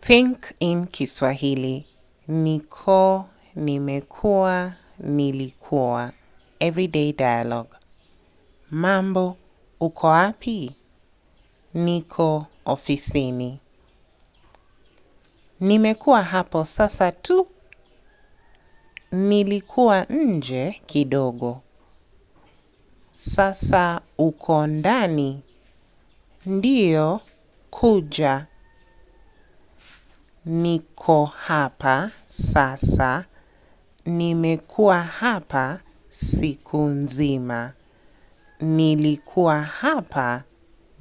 Think in Kiswahili. Niko, nimekuwa, nilikuwa. Everyday dialogue. Mambo, uko wapi? Niko ofisini. Nimekuwa hapo sasa tu. Nilikuwa nje kidogo. Sasa uko ndani. Ndiyo, kuja. Niko hapa sasa. Nimekuwa hapa siku nzima. Nilikuwa hapa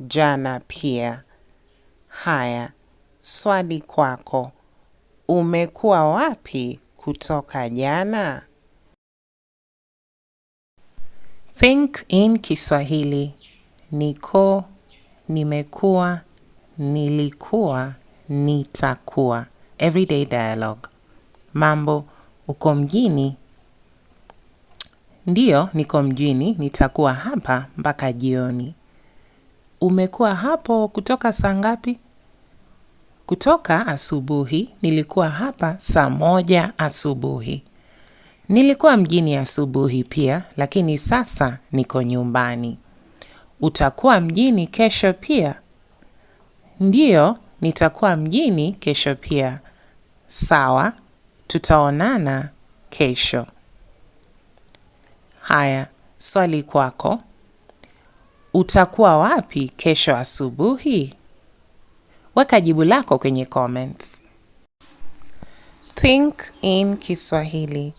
jana pia. Haya, swali kwako. Umekuwa wapi kutoka jana? Think in Kiswahili. Niko, nimekuwa, nilikuwa, nitakuwa. Everyday dialogue. Mambo, uko mjini? Ndiyo, niko mjini, nitakuwa hapa mpaka jioni. Umekuwa hapo kutoka saa ngapi? Kutoka asubuhi, nilikuwa hapa saa 1 asubuhi. Nilikuwa mjini asubuhi pia, lakini sasa niko nyumbani. Utakuwa mjini kesho pia? Ndiyo, nitakuwa mjini kesho pia. Sawa, tutaonana kesho. Haya, swali kwako. Utakuwa wapi kesho asubuhi? Weka jibu lako kwenye comments. Think in Kiswahili.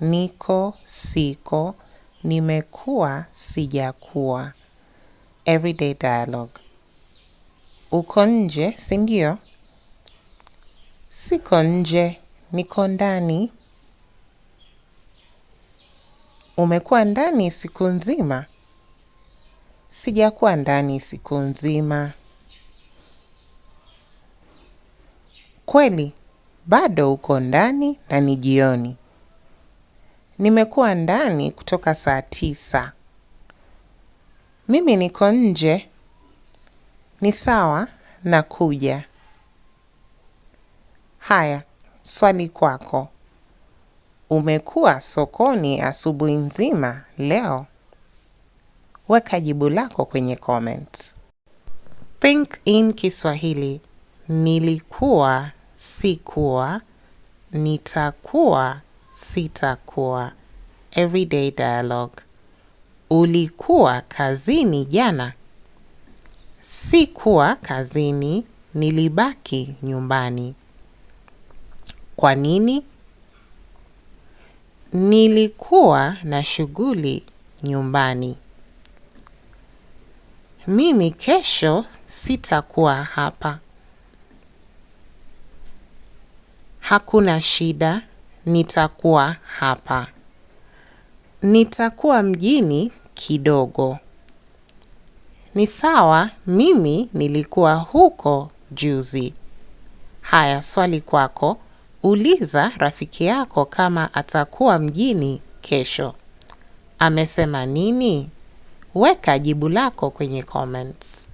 Niko, siko, nimekuwa, sijakuwa. Everyday dialogue. Uko nje, si ndio? Siko nje, niko ndani. Umekuwa ndani siku nzima? Sijakuwa ndani siku nzima. Kweli, bado uko ndani na ni jioni. Nimekuwa ndani kutoka saa 9. Mimi niko nje. Ni sawa, nakuja. Haya, swali kwako. Umekuwa sokoni asubuhi nzima leo? Weka jibu lako kwenye comments. Think in Kiswahili. Nilikuwa, sikuwa, nitakuwa, sitakuwa. Everyday dialogue. Ulikuwa kazini jana? Sikuwa kazini, nilibaki nyumbani. Kwa nini? Nilikuwa na shughuli nyumbani. Mimi kesho sitakuwa hapa. Hakuna shida, nitakuwa hapa. Nitakuwa mjini kidogo. Ni sawa, mimi nilikuwa huko juzi. Haya, swali kwako. Uliza rafiki yako kama atakuwa mjini kesho. Amesema nini? Weka jibu lako kwenye comments.